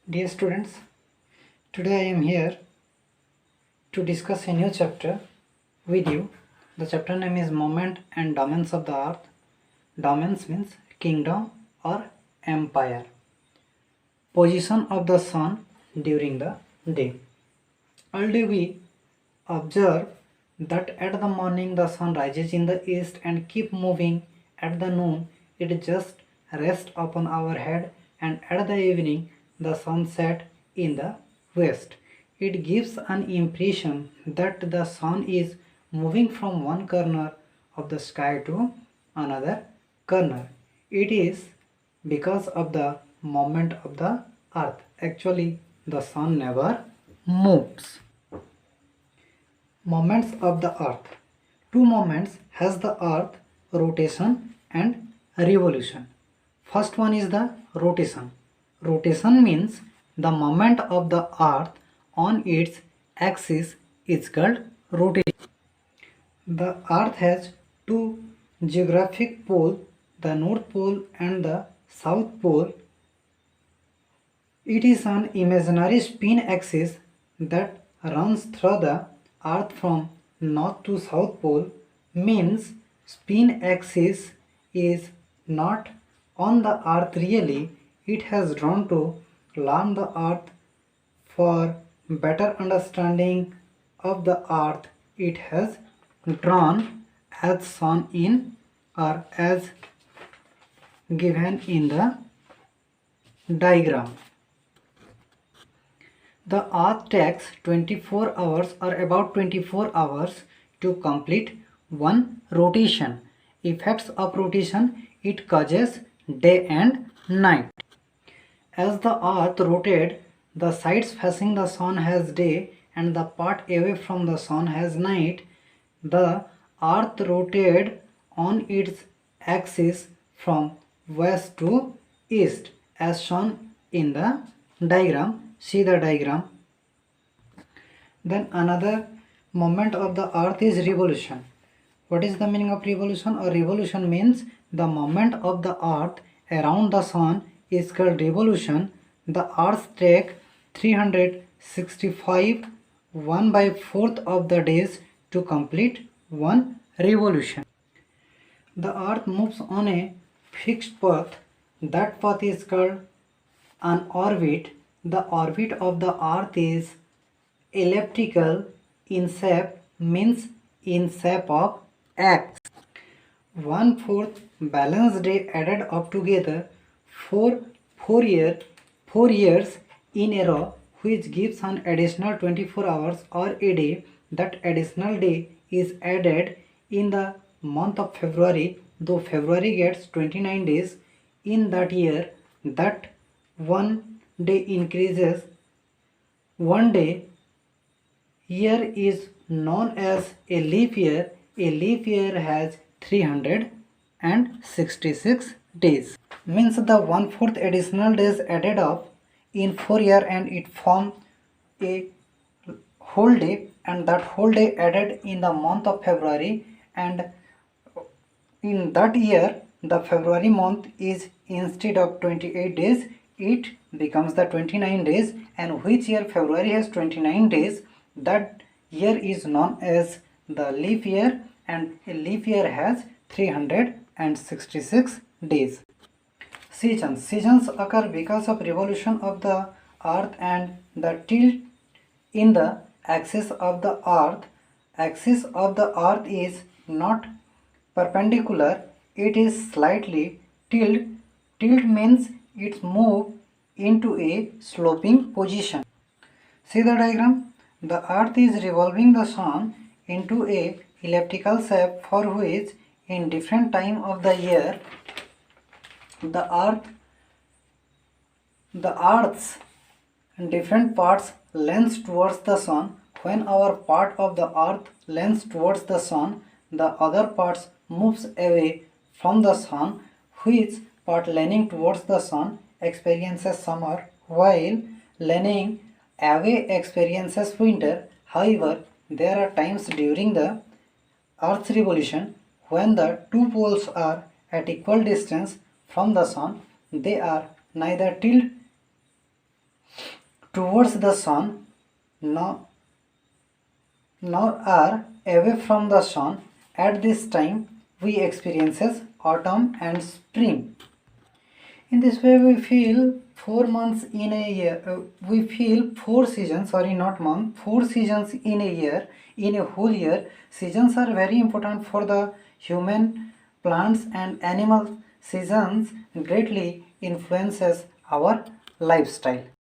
Dear students, today I am here to discuss a new chapter with you. The chapter name is Moment and Domains of the Earth. Domains means kingdom or empire. Position of the sun during the day. All day we observe that at the morning the sun rises in the east and keep moving. At the noon it just rests upon our head, and at the evening the sun sets in the west. It gives an impression that the sun is moving from one corner of the sky to another corner. It is because of the movement of the earth. Actually, the sun never moves. Moments of the earth. Two moments has the earth: rotation and revolution. First one is the rotation. Rotation means the moment of the earth on its axis is called rotation. The earth has two geographic poles, the north pole and the south pole. It is an imaginary spin axis that runs through the earth from north to south pole. Means spin axis is not on the earth really. It has drawn to learn the earth. For better understanding of the earth, it has drawn as shown in or as given in the diagram. The earth takes 24 hours or about 24 hours to complete one rotation. Effects of rotation: it causes day and night. As the earth rotates, the sides facing the sun has day and the part away from the sun has night. The earth rotated on its axis from west to east as shown in the diagram. See the diagram. Then another moment of the earth is revolution. What is the meaning of revolution? A revolution means the moment of the earth around the sun is called revolution. The earth takes 365 1/4 of the days to complete one revolution. The earth moves on a fixed path. That path is called an orbit. The orbit of the earth is elliptical in shape, means in shape of X. 1/4 balanced day added up together for 4 years in a row, which gives an additional 24 hours or a day. That additional day is added in the month of February, though February gets 29 days in that year. That one day increases one day. Year is known as a leap year. A leap year has 366 days. Means the 1/4 additional days added up in 4 years and it forms a whole day, and that whole day added in the month of February, and in that year the February month is, instead of 28 days, it becomes the 29 days, and which year February has 29 days, that year is known as the leap year, and a leap year has 366 days. Seasons occur because of revolution of the earth and the tilt in the axis of the earth. Axis of the earth is not perpendicular, it is slightly tilt. Tilt means it's moved into a sloping position. See the diagram. The earth is revolving the sun into a elliptical shape, for which in different time of the year the earth's different parts leans towards the sun. When our part of the earth leans towards the sun, the other parts moves away from the sun. Which part leaning towards the sun experiences summer, while leaning away experiences winter. However, there are times during the Earth's revolution when the two poles are at equal distance from the sun. They are neither tilt towards the sun, nor are away from the sun. At this time, we experiences autumn and spring. In this way, we feel 4 months in a year. We feel four seasons. Sorry, not month. 4 seasons in a year. In a whole year, seasons are very important for the human, plants, and animal. Seasons greatly influences our lifestyle.